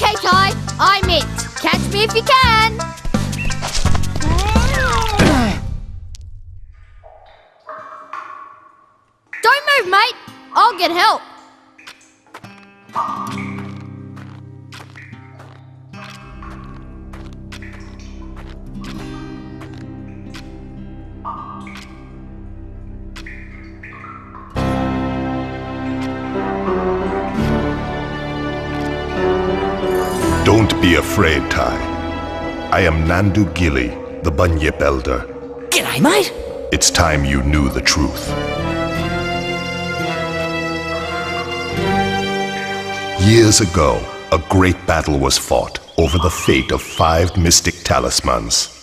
Okay, Ty, I'm it. Catch me if you can. Don't move, mate. I'll get help. Don't be afraid, Ty. I am Nandu Gilly, the Bunyip Elder. G'day, mate. It's time you knew the truth. Years ago, a great battle was fought over the fate of 5 mystic talismans.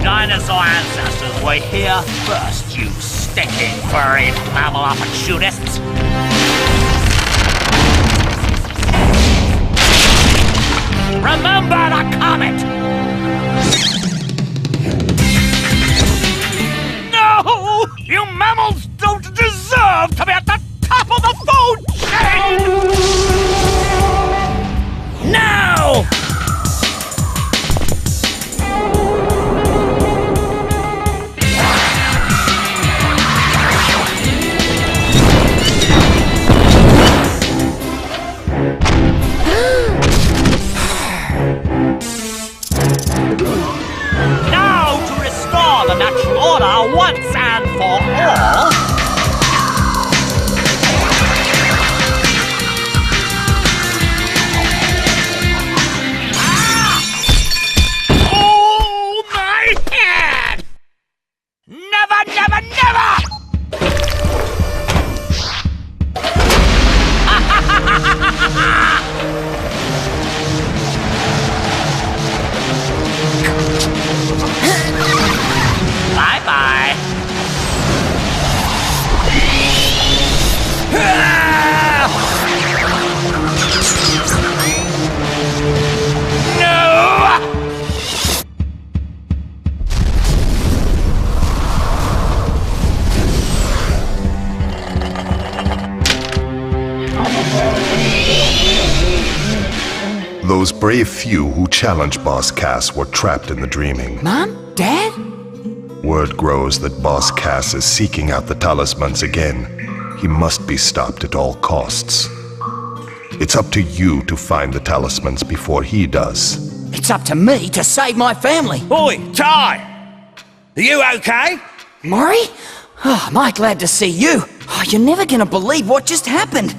Dinosaur ancestors were here first, you stinking furry mammal opportunists. Remember the comet! No! You mammals don't deserve to be at the top of the food chain! No! The natural order once and for all. Oh, my head! Never, never, never! Bye-bye. No! Those brave few who challenged Boss Cass were trapped in the dreaming. Mom? Dad? Word grows that Boss Cass is seeking out the talismans again. He must be stopped at all costs. It's up to you to find the talismans before he does. It's up to me to save my family. Oi, Ty! Are you okay? Maury? Oh, am I glad to see you. Oh, you're never gonna believe what just happened.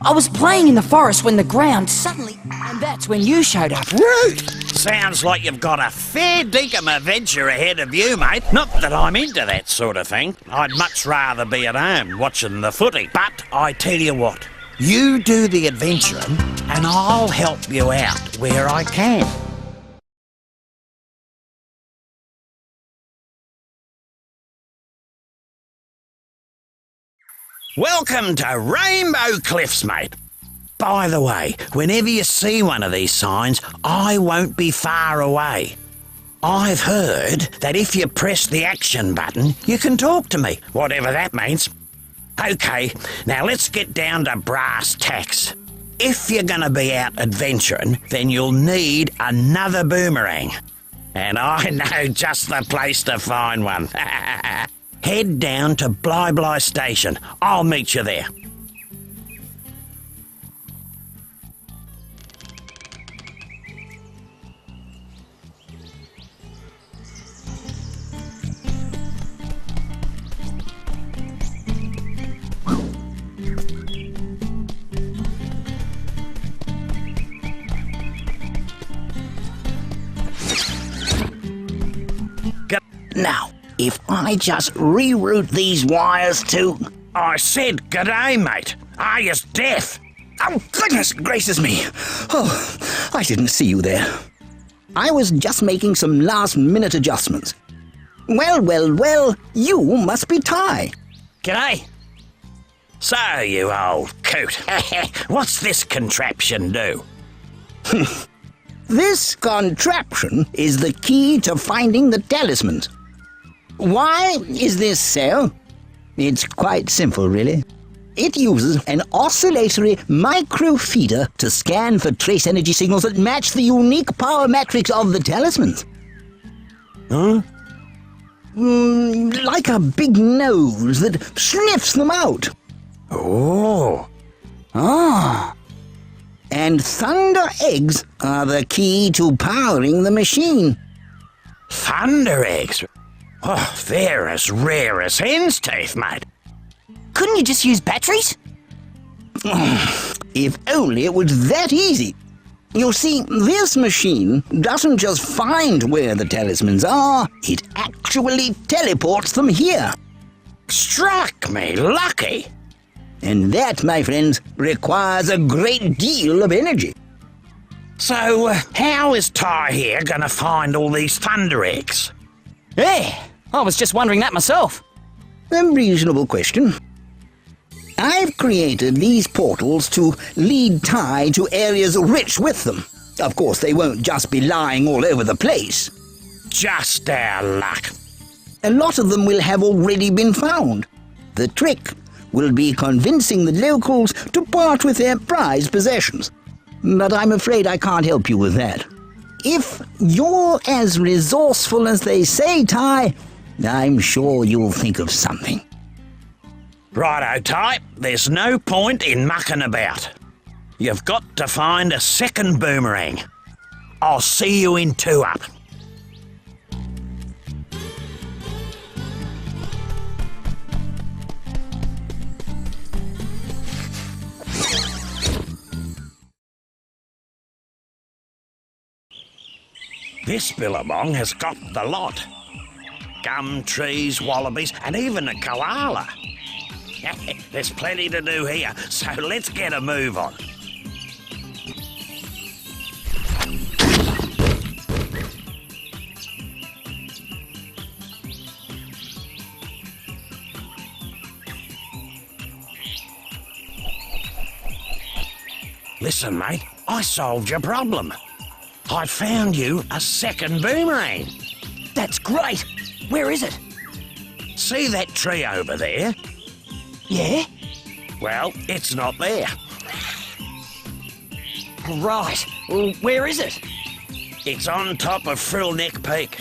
I was playing in the forest when the ground suddenly... And that's when you showed up. Rude! Sounds like you've got a fair dinkum adventure ahead of you, mate. Not that I'm into that sort of thing. I'd much rather be at home watching the footy. But I tell you what, you do the adventuring and I'll help you out where I can. Welcome to Rainbow Cliffs, mate. By the way, whenever you see one of these signs, I won't be far away. I've heard that if you press the action button, you can talk to me, whatever that means. Okay, now let's get down to brass tacks. If you're gonna be out adventuring, then you'll need another boomerang. And I know just the place to find one. Head down to Bly Bly Station. I'll meet you there. Now, if I just reroute these wires to... I said g'day, mate. Are you deaf? Oh, goodness gracious me. Oh, I didn't see you there. I was just making some last-minute adjustments. Well, you must be Ty. G'day. So, you old coot, what's this contraption do? This contraption is the key to finding the talismans. Why is this so? It's quite simple, really. It uses an oscillatory microfeeder to scan for trace energy signals that match the unique power matrix of the talismans. Huh? Like a big nose that sniffs them out. Oh. Ah. And thunder eggs are the key to powering the machine. Thunder eggs? Oh, they're as rare as hen's teeth, mate. Couldn't you just use batteries? If only it was that easy. You see, this machine doesn't just find where the talismans are, it actually teleports them here. Struck me lucky. And that, my friends, requires a great deal of energy. So, how is Ty here gonna find all these thunder eggs? Yeah, I was just wondering that myself. A reasonable question. I've created these portals to lead Ty to areas rich with them. Of course, they won't just be lying all over the place. Just our luck. A lot of them will have already been found. The trick will be convincing the locals to part with their prized possessions. But I'm afraid I can't help you with that. If you're as resourceful as they say, Ty, I'm sure you'll think of something. Righto, Ty, there's no point in mucking about. You've got to find a second boomerang. I'll see you in 2-up. This billabong has got the lot. Gum trees, wallabies, and even a koala. There's plenty to do here, so let's get a move on. Listen, mate, I solved your problem. I found you a second boomerang. That's great. Where is it? See that tree over there? Yeah? Well, it's not there. Right. Well, where is it? It's on top of Frill Neck Peak.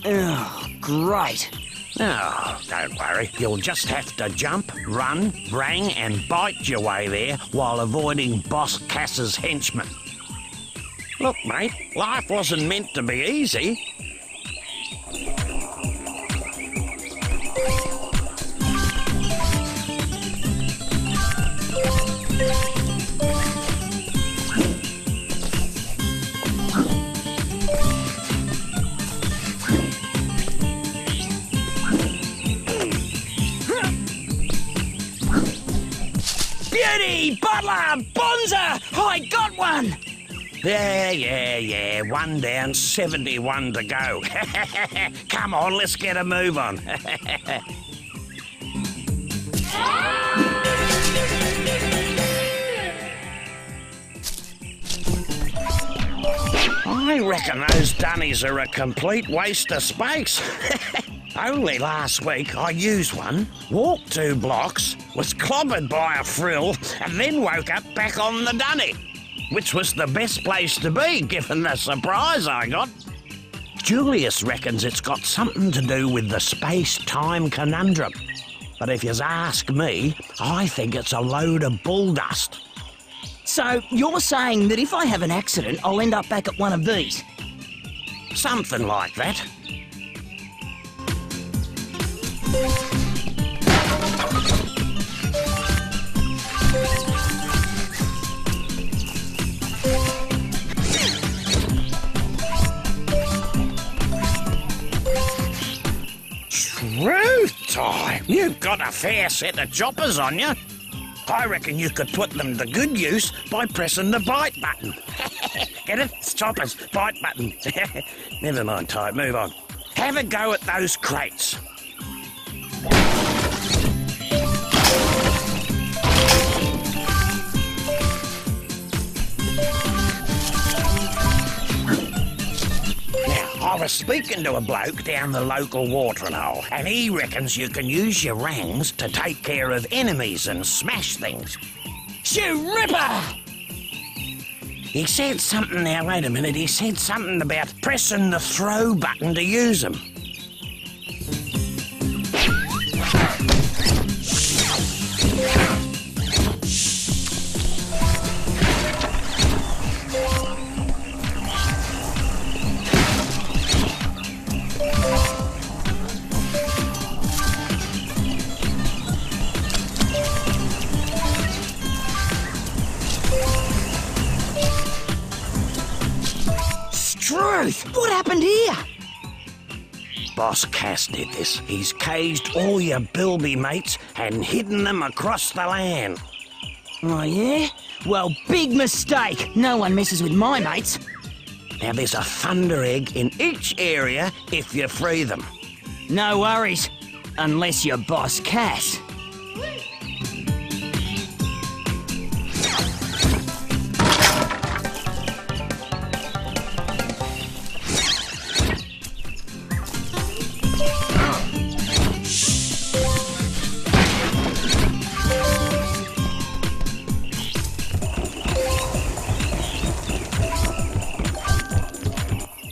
Oh, great. Oh, don't worry. You'll just have to jump, run, brang, and bite your way there while avoiding Boss Cass's henchmen. Look, mate, life wasn't meant to be easy. Beauty! Butler! Bonza! I got one! Yeah. 1 down, 71 to go. Come on, let's get a move on. I reckon those dunnies are a complete waste of space. Only last week I used one, walked 2 blocks, was clobbered by a frill, and then woke up back on the dunny, which was the best place to be given the surprise I got. Julius reckons it's got something to do with the space-time conundrum. But if you ask me, I think it's a load of bull dust. So, you're saying that if I have an accident, I'll end up back at one of these? Something like that. Truth, Ty, you've got a fair set of choppers on you. I reckon you could put them to good use by pressing the bite button. Get it? It's choppers, bite button. Never mind, Ty, move on. Have a go at those crates. I was speaking to a bloke down the local watering hole, and he reckons you can use your rangs to take care of enemies and smash things. Shoo Ripper! He said something now, wait a minute, he said something about pressing the throw button to use them. Truth! What happened here? Boss Cass did this. He's caged all your bilby mates and hidden them across the land. Oh, yeah? Well, big mistake. No one messes with my mates. Now there's a thunder egg in each area if you free them. No worries. Unless you're Boss Cass.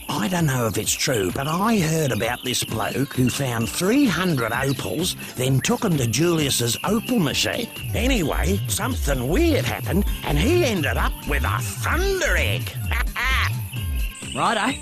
I don't know if it's true, but I heard about this bloke who found 300 opals, then took them to Julius's opal machine. Anyway, something weird happened, and he ended up with a thunder egg. Righto.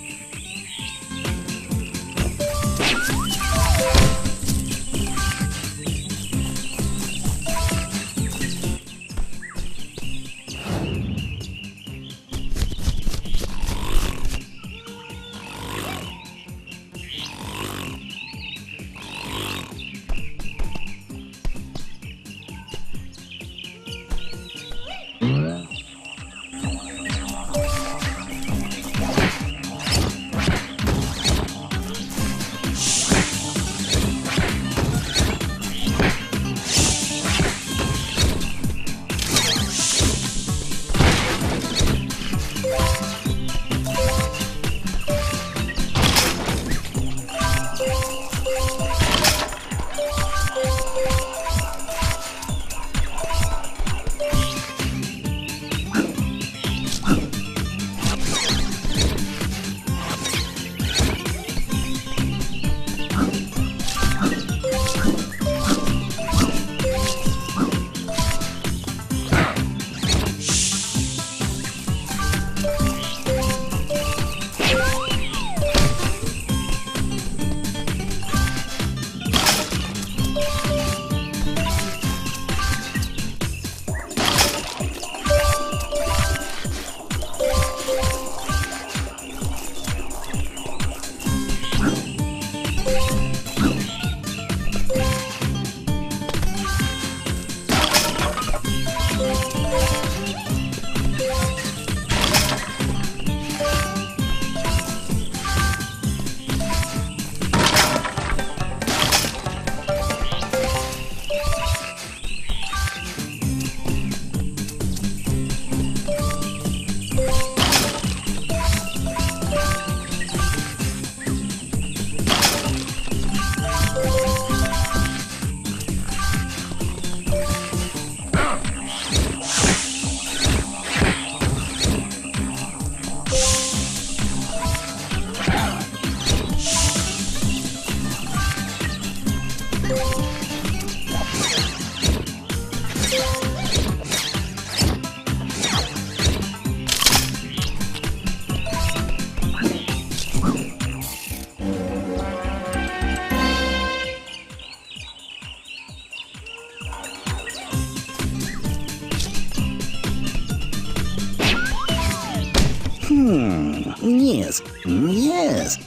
Yes.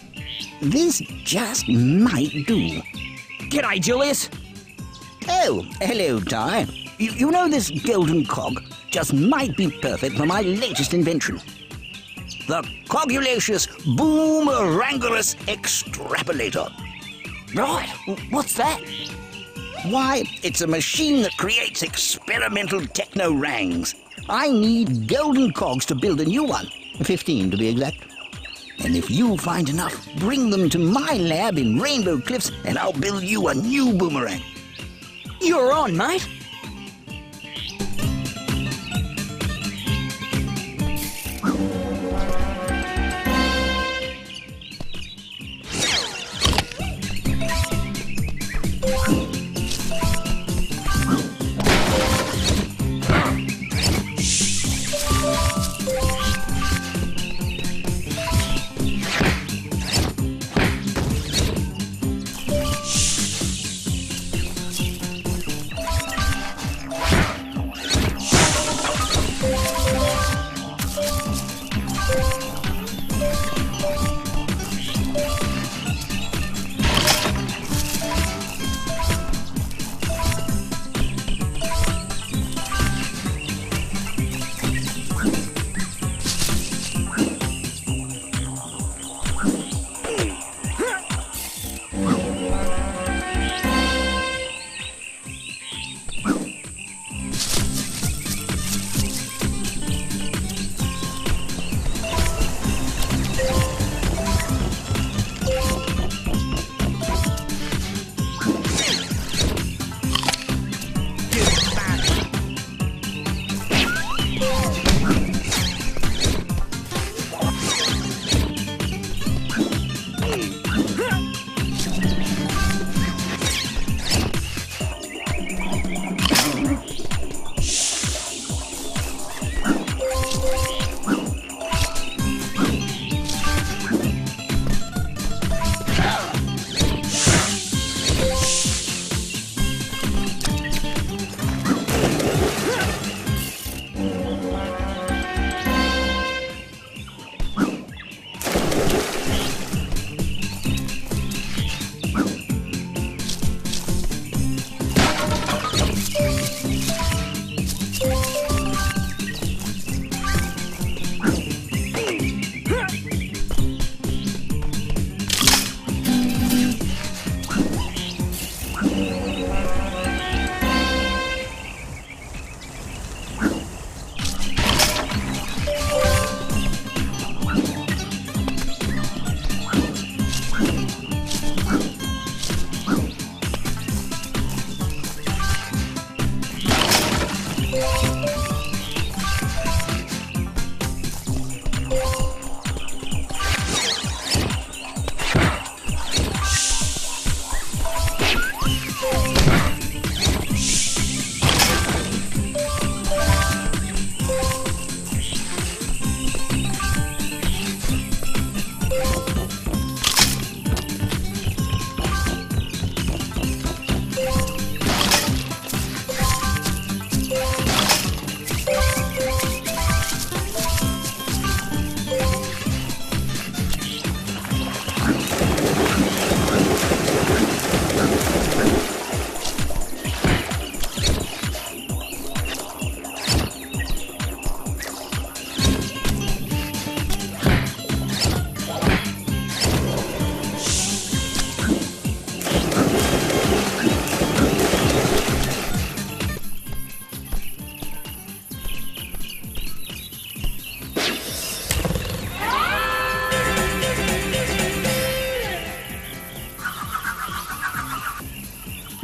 This just might do. G'day, Julius. Oh, hello, Ty. You know, this golden cog just might be perfect for my latest invention. The Cogulacious Boomerangulus Extrapolator. Right, what's that? Why, it's a machine that creates experimental techno-rangs. I need golden cogs to build a new one. 15 to be exact. And if you find enough, bring them to my lab in Rainbow Cliffs and I'll build you a new boomerang. You're on, mate.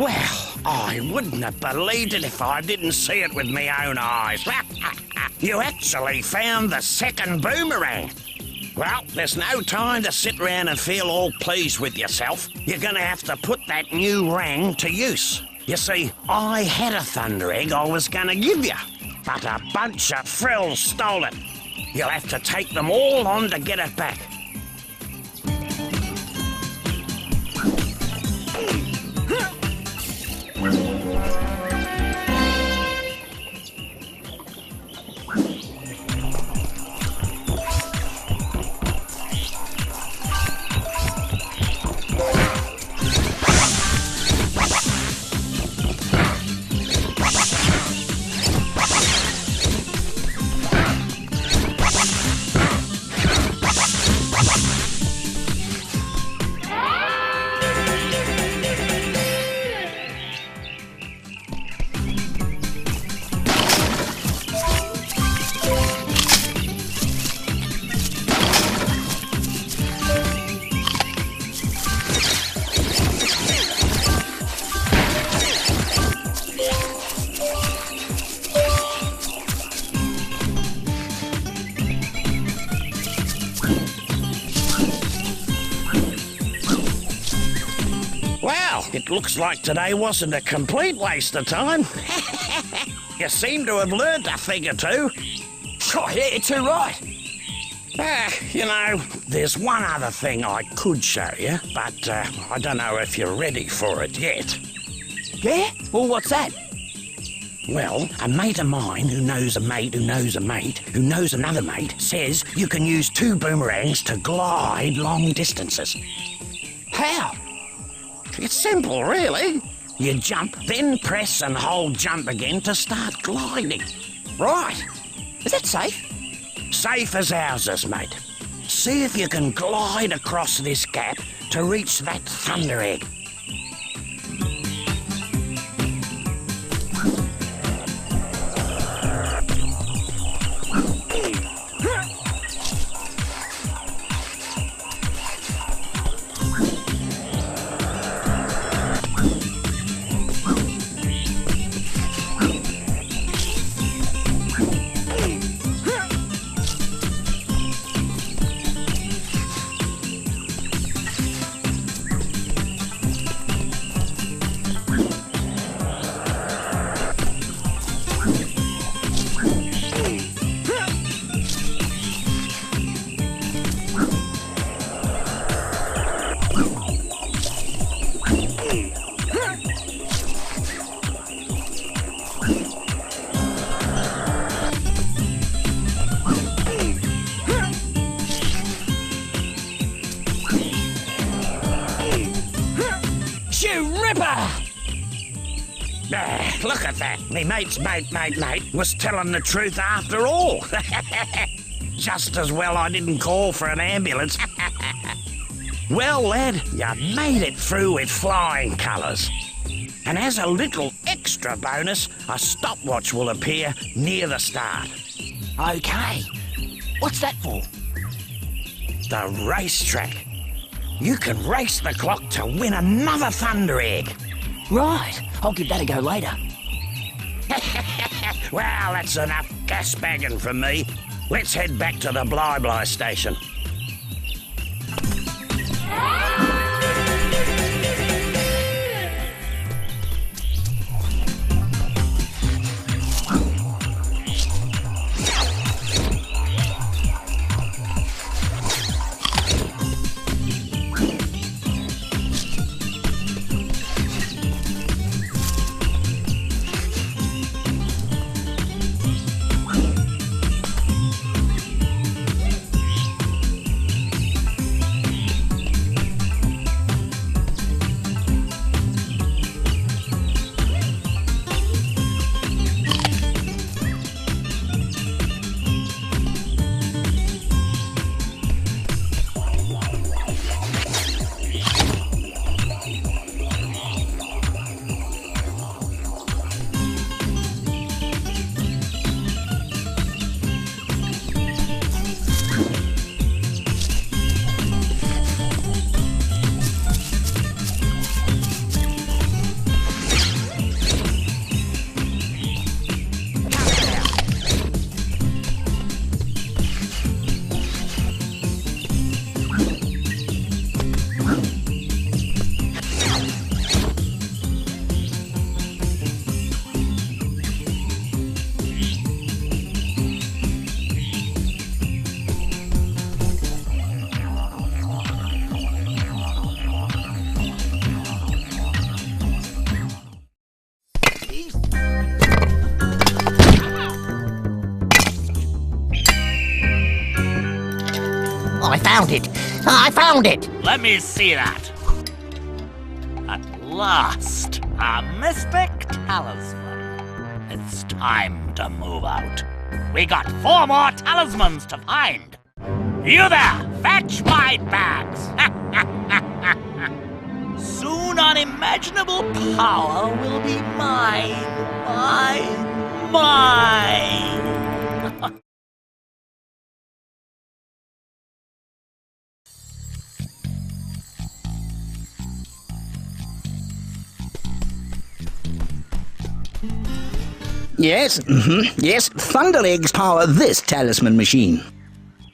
Well, I wouldn't have believed it if I didn't see it with my own eyes. You actually found the second boomerang. Well, there's no time to sit around and feel all pleased with yourself. You're going to have to put that new rang to use. You see, I had a thunder egg I was going to give you, but a bunch of frills stole it. You'll have to take them all on to get it back. it looks like today wasn't a complete waste of time. You seem to have learnt a thing or two. Oh, yeah, you're too right. You know, there's one other thing I could show you, but I don't know if you're ready for it yet. Yeah? Well, what's that? Well, a mate of mine who knows a mate who knows a mate who knows another mate says you can use 2 boomerangs to glide long distances. How? It's simple, really. You jump, then press and hold jump again to start gliding. Right. Is that safe? Safe as houses, mate. See if you can glide across this gap to reach that thunder egg. Look at that. Me mate's mate was telling the truth after all. Just as well I didn't call for an ambulance. Well, lad, you made it through with flying colours. And as a little extra bonus, a stopwatch will appear near the start. Okay. What's that for? The racetrack. You can race the clock to win another thunder egg. Right. I'll give that a go later. Well, that's enough gas bagging from me. Let's head back to the Bly station. I found it! Let me see that. At last, a mystic talisman. It's time to move out. We got 4 more talismans to find. You there, fetch my bags. Soon unimaginable power will be mine. Mine. Yes, yes, thunder eggs power this talisman machine.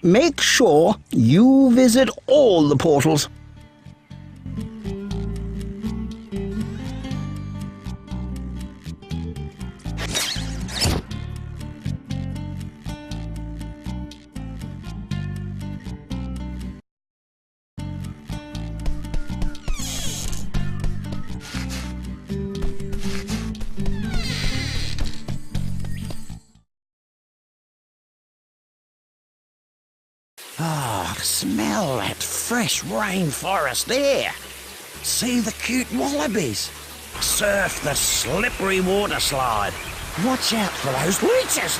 Make sure you visit all the portals. Oh, smell that fresh rainforest air. See the cute wallabies. Surf the slippery water slide. Watch out for those leeches.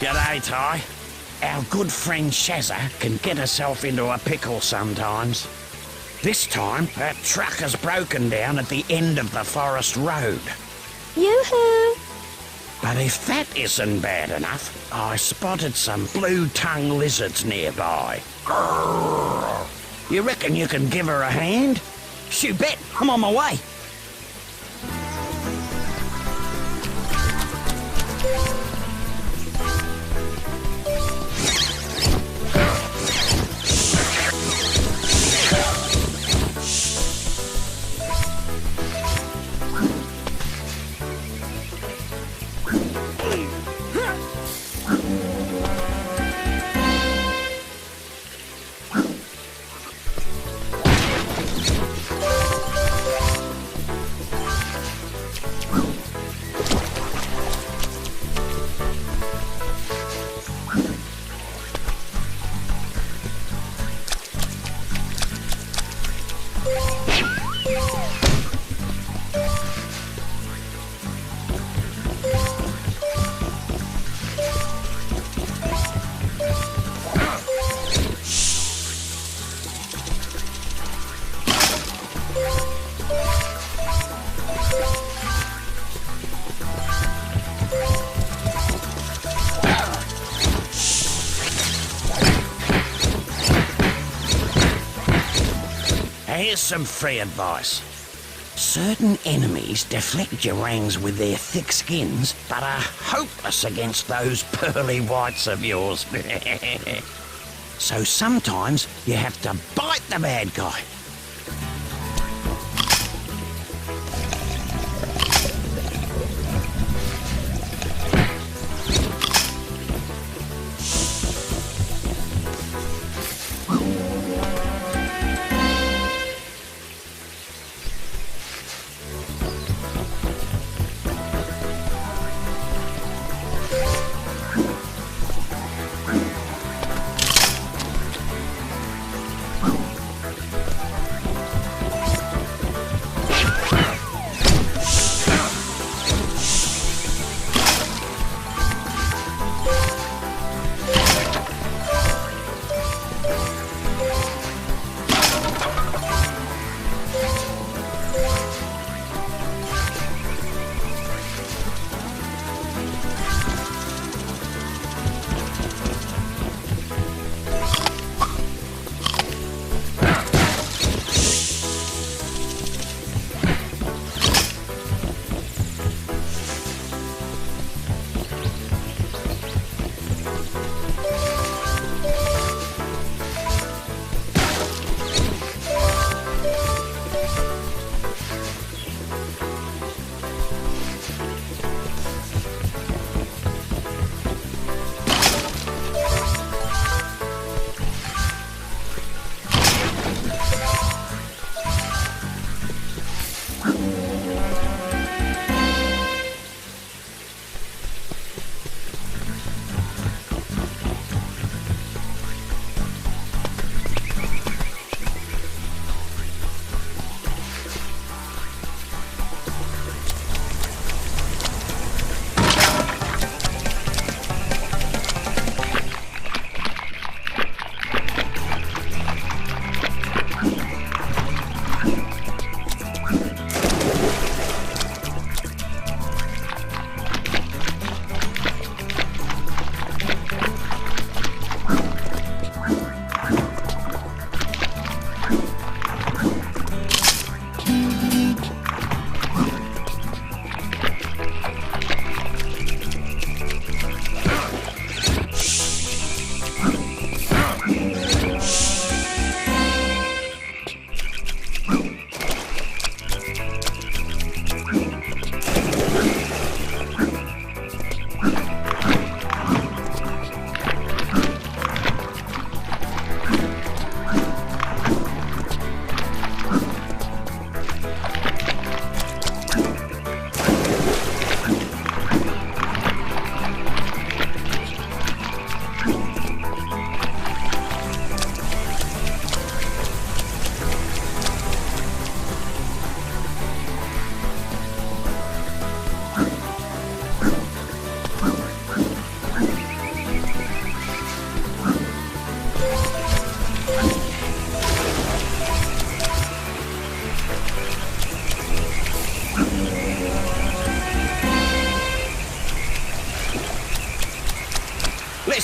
G'day, Ty. Our good friend Shazza can get herself into a pickle sometimes. This time, her truck has broken down at the end of the forest road. Yoo-hoo! But if that isn't bad enough, I spotted some blue-tongue lizards nearby. Grrr. You reckon you can give her a hand? Shoo bet, I'm on my way. Here's some free advice. Certain enemies deflect your rangs with their thick skins, but are hopeless against those pearly whites of yours. So sometimes you have to bite the bad guy.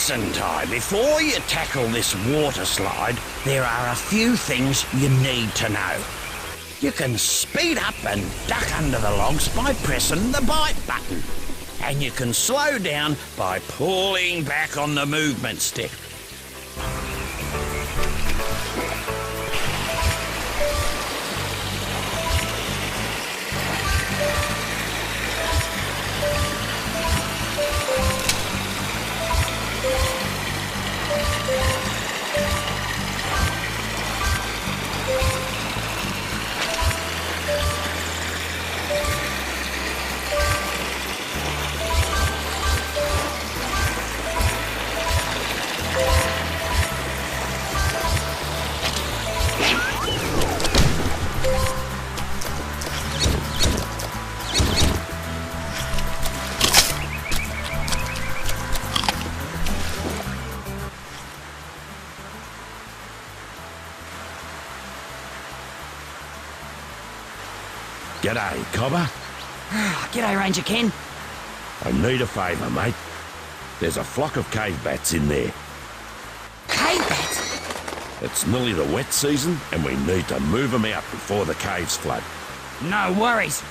Listen, Ty, before you tackle this water slide, there are a few things you need to know. You can speed up and duck under the logs by pressing the bite button. And you can slow down by pulling back on the movement stick. G'day, Cobber. G'day, Ranger Ken. I need a favour, mate. There's a flock of cave bats in there. Cave bats? It's nearly the wet season, and we need to move them out before the caves flood. No worries.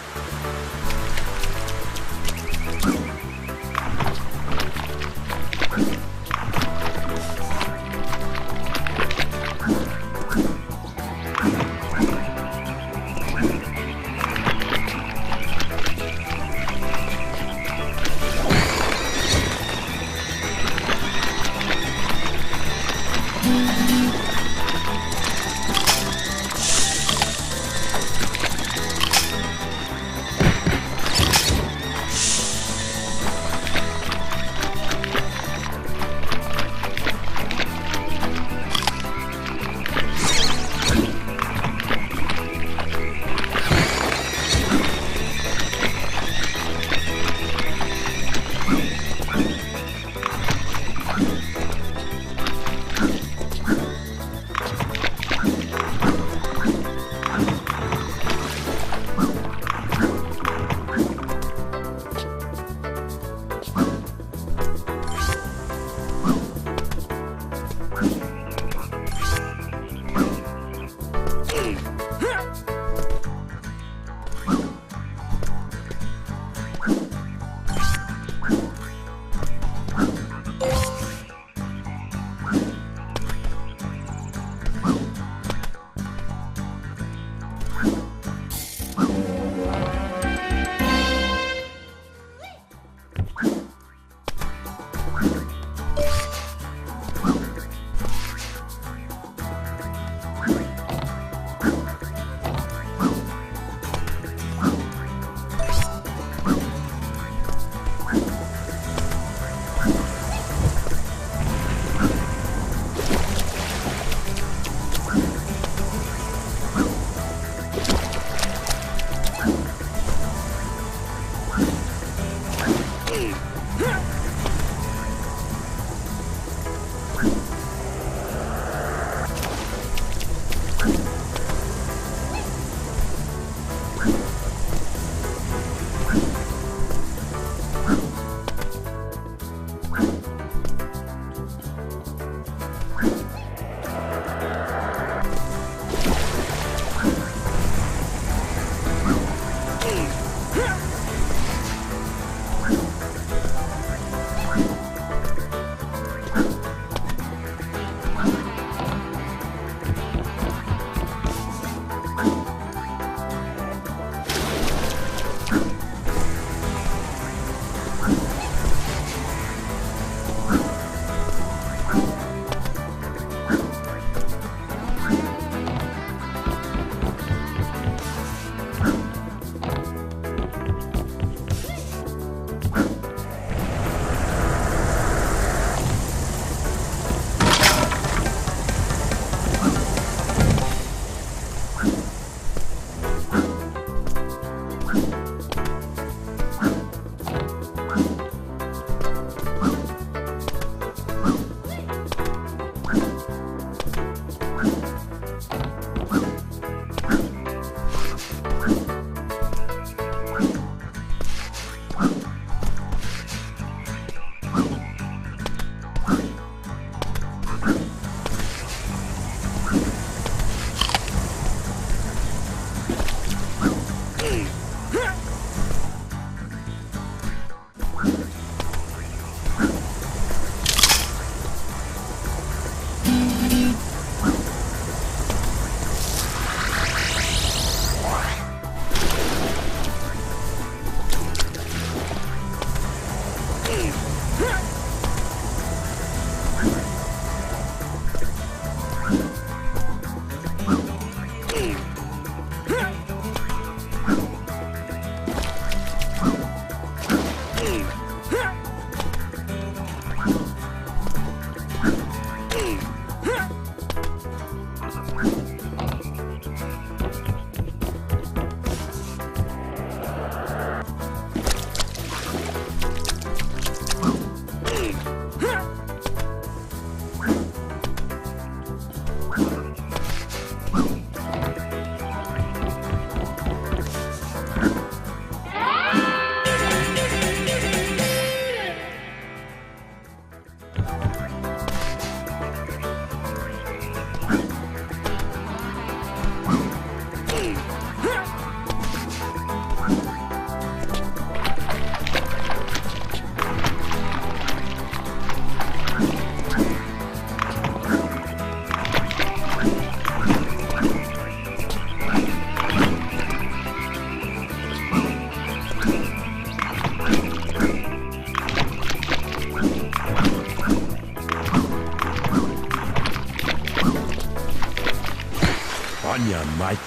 on you, mate.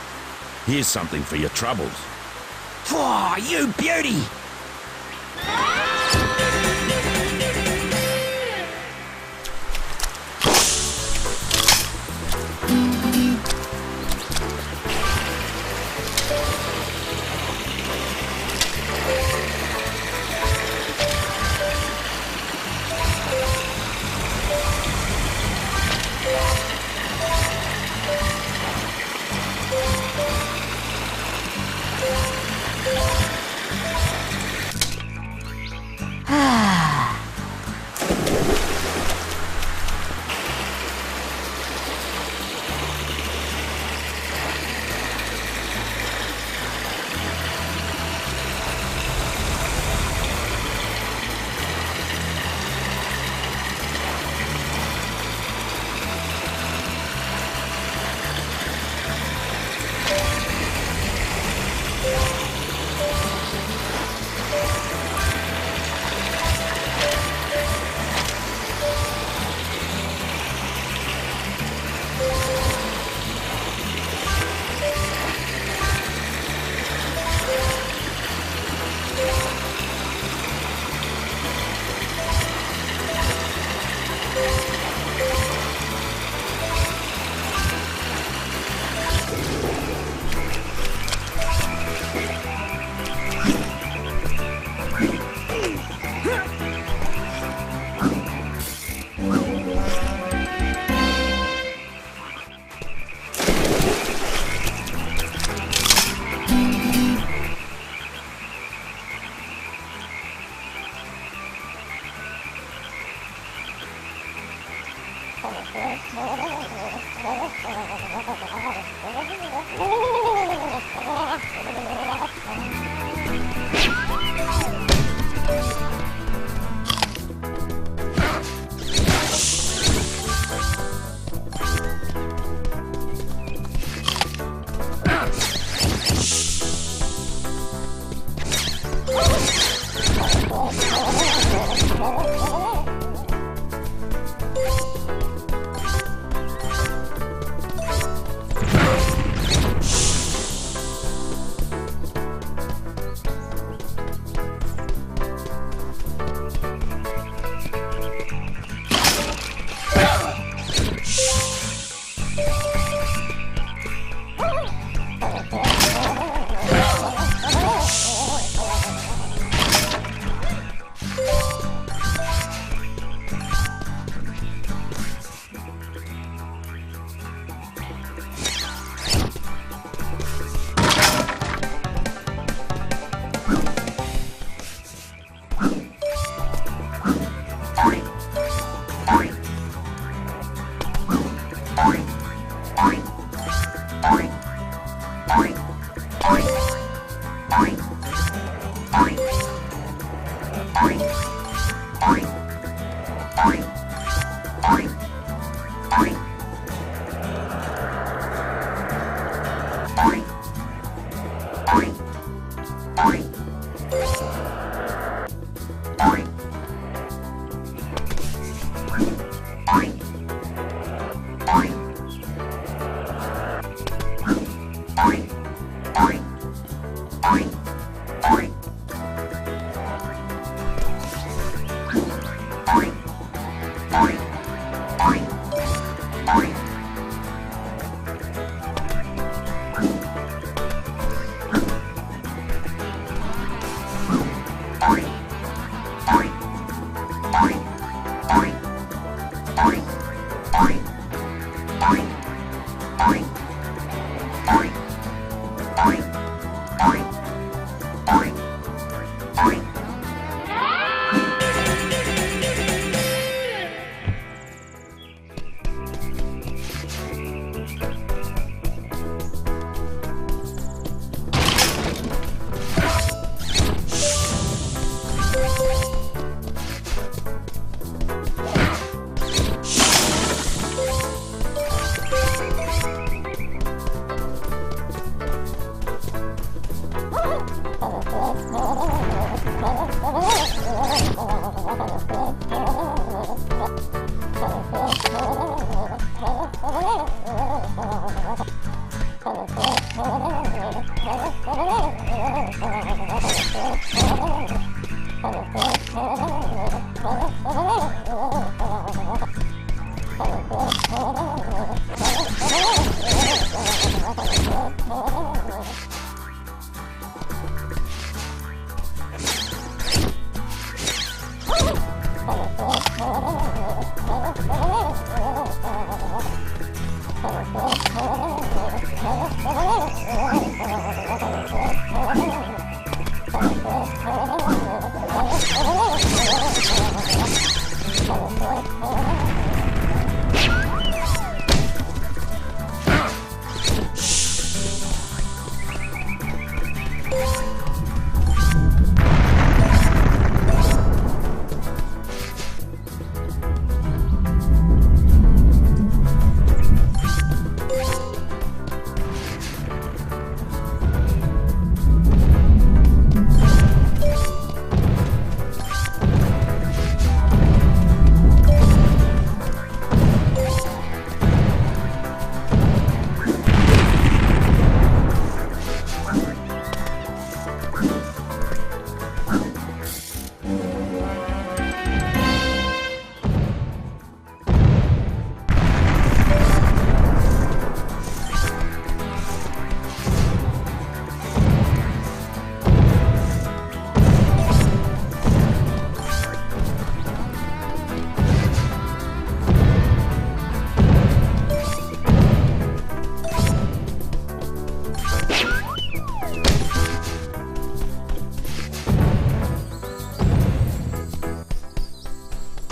Here's something for your troubles. Oh, you beauty!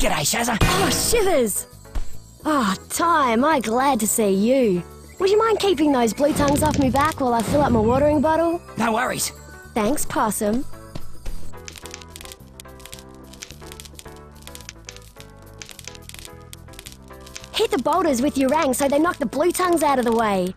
G'day, Shazza. Oh, shivers! Oh, Ty, am I glad to see you. Would you mind keeping those blue tongues off me back while I fill up my watering bottle? No worries. Thanks, Possum. Hit the boulders with your rang so they knock the blue tongues out of the way.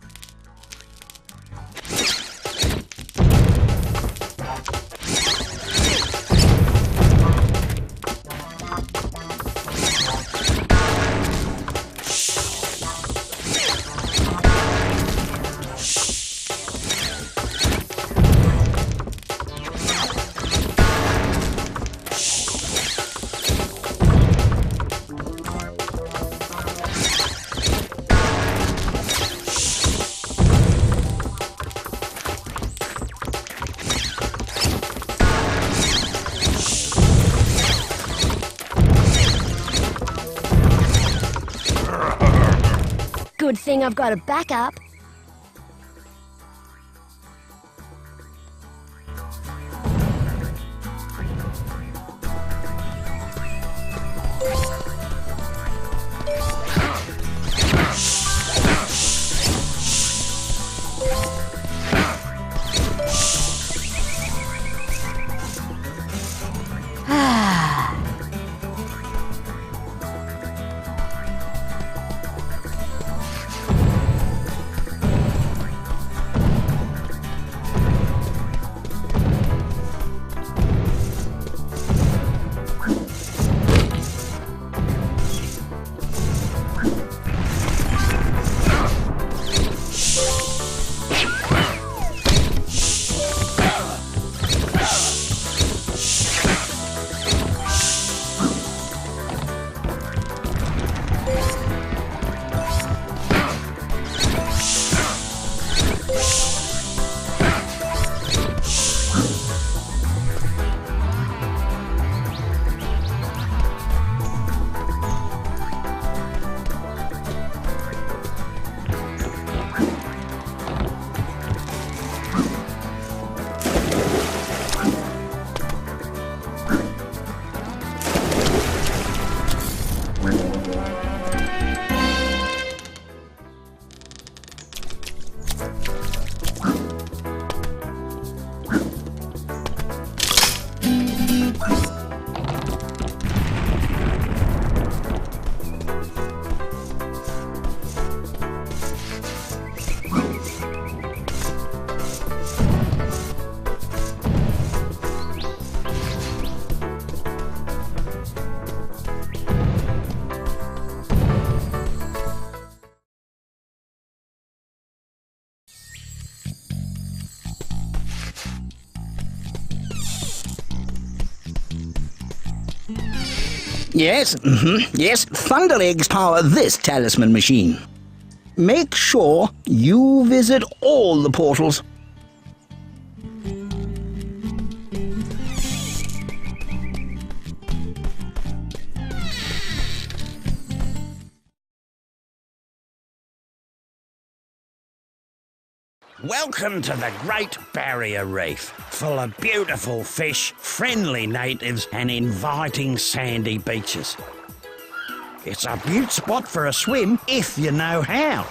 Good thing I've got a backup. Yes, yes, Thunder Eggs power this talisman machine. Make sure you visit all the portals. Welcome to the Great Barrier Reef, full of beautiful fish, friendly natives and inviting sandy beaches. It's a beaut spot for a swim if you know how.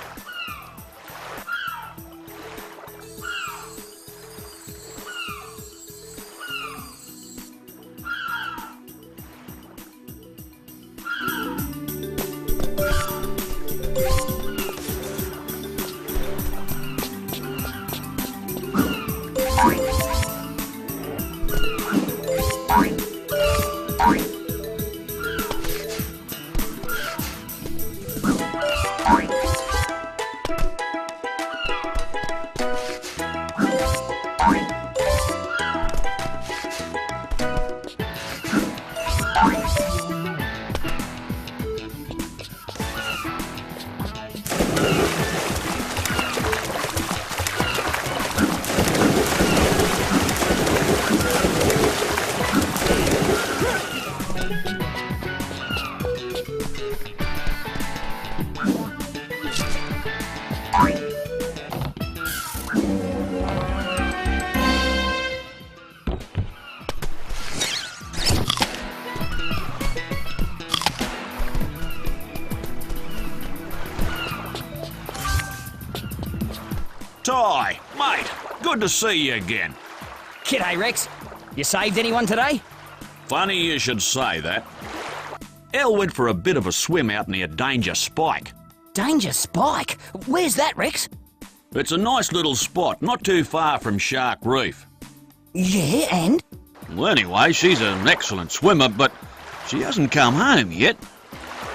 Ty, mate, good to see you again. G'day, Rex. You saved anyone today? Funny you should say that. Elle went for a bit of a swim out near Danger Spike. Danger Spike? Where's that, Rex? It's a nice little spot, not too far from Shark Reef. Yeah, and? Well, anyway, she's an excellent swimmer, but she hasn't come home yet.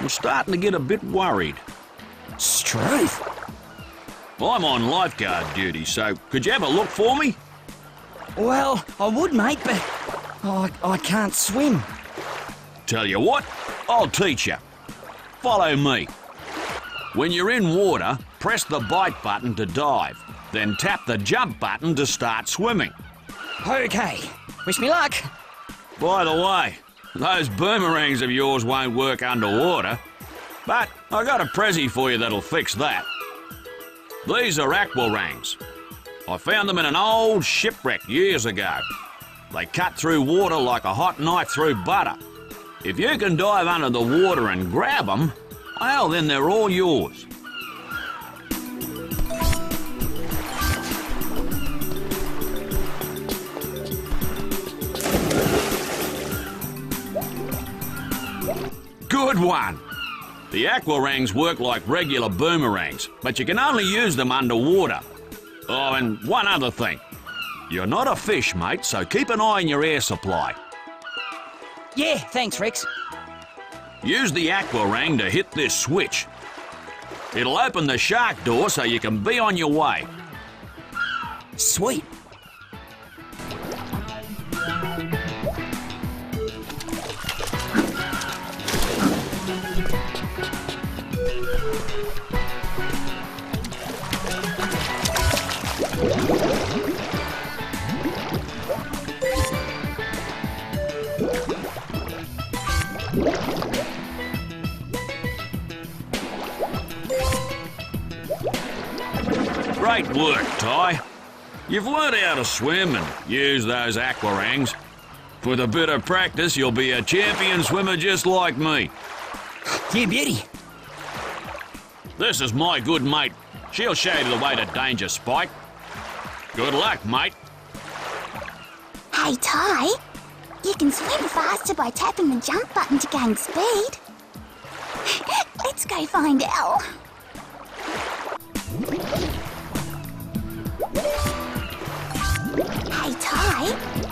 I'm starting to get a bit worried. Struth. I'm on lifeguard duty, so could you have a look for me? Well, I would, mate, but I can't swim. Tell you what, I'll teach you. Follow me. When you're in water, press the bite button to dive, then tap the jump button to start swimming. Okay. Wish me luck. By the way, those boomerangs of yours won't work underwater, but I got a prezi for you that'll fix that. These are aquarangs. I found them in an old shipwreck years ago. They cut through water like a hot knife through butter. If you can dive under the water and grab them, well, then they're all yours. Good one. The aquarangs work like regular boomerangs, but you can only use them underwater. Oh, and one other thing. You're not a fish, mate, so keep an eye on your air supply. Yeah, thanks, Rex. Use the aquarang to hit this switch. It'll open the shark door so you can be on your way. Sweet. Great work, Ty. You've learned how to swim and use those aquarangs. With a bit of practice, you'll be a champion swimmer just like me. Yeah, beauty. This is my good mate. She'll show you the way to Danger Spike. Good luck, mate. Hey, Ty, you can swim faster by tapping the jump button to gain speed. Let's go find Elle. Hey, Ty.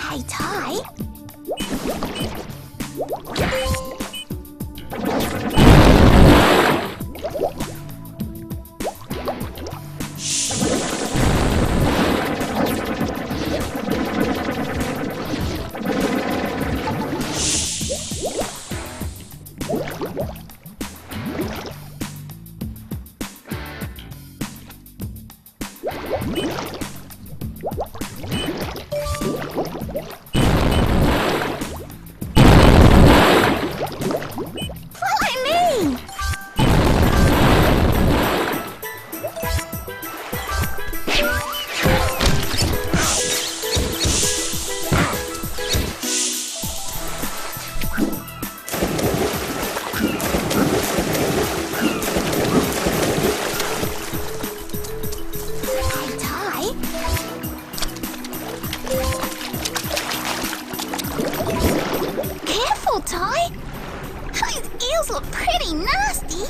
Hey, Ty. Careful, Ty. Those eels look pretty nasty.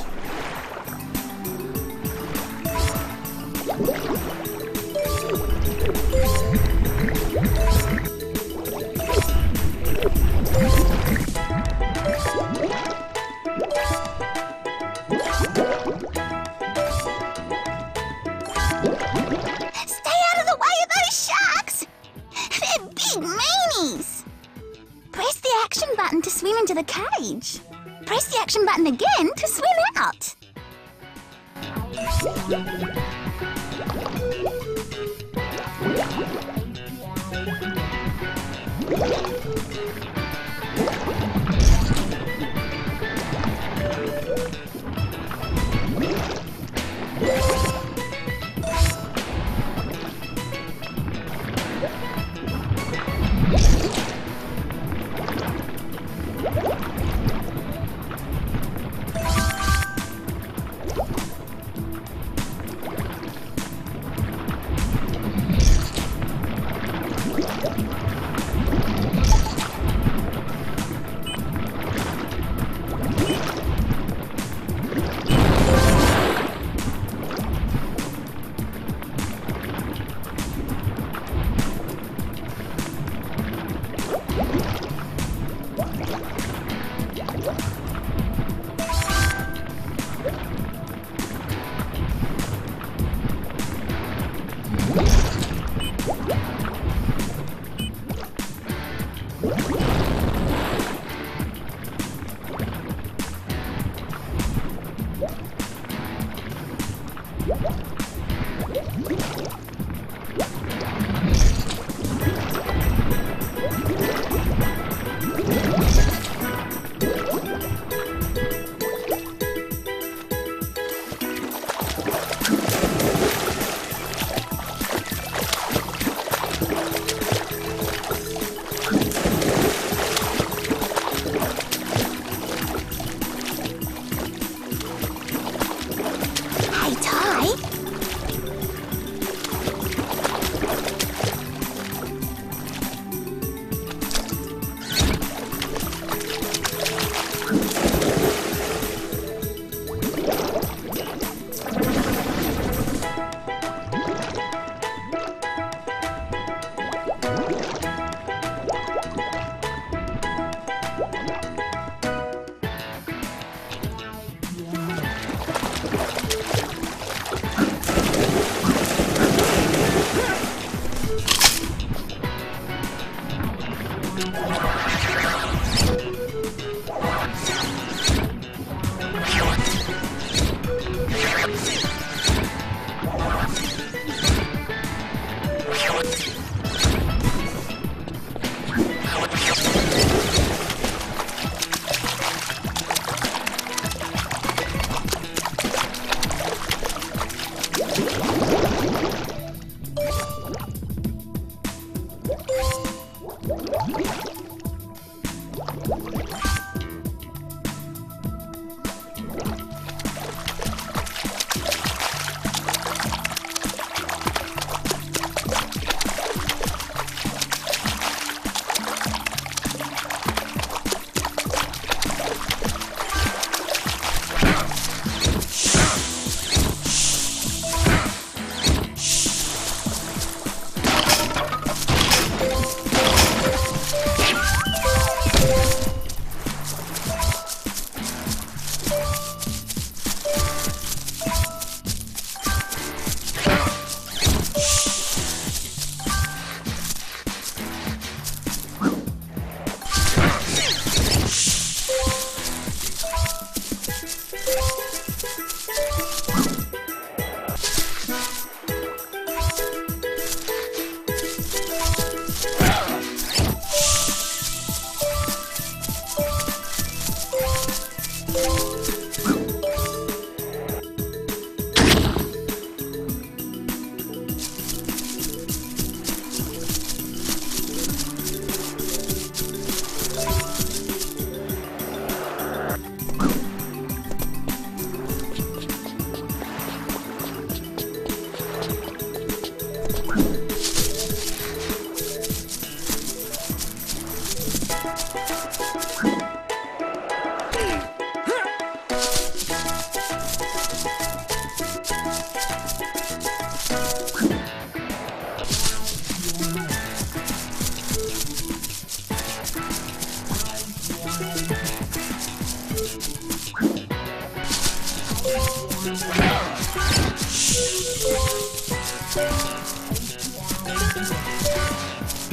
Stay out of the way of those sharks. They're big meanies. Press the action button to swim into the cage. Press the action button again to swim out.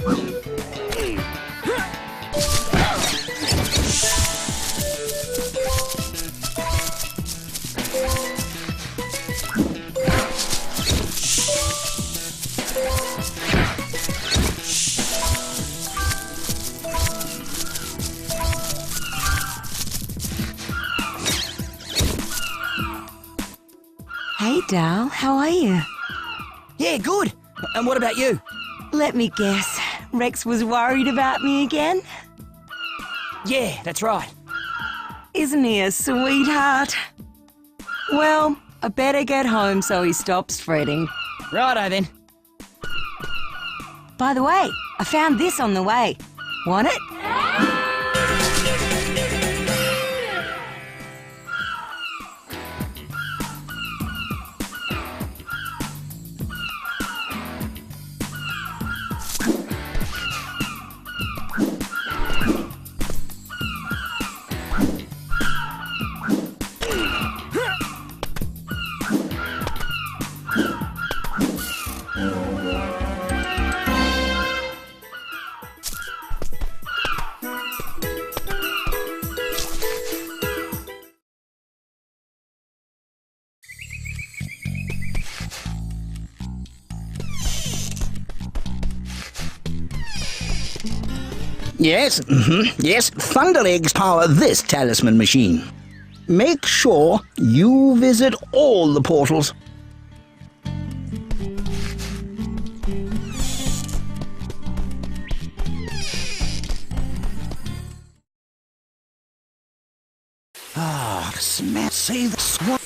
Hey, Dal, how are you? Yeah, good. And what about you? Let me guess. Rex was worried about me again? Yeah, that's right. Isn't he a sweetheart? Well, I better get home so he stops fretting. Righto then. By the way, I found this on the way. Want it? Yes, yes, Thunder Eggs power this talisman machine. Make sure you visit all the portals. Ah, see the swamp.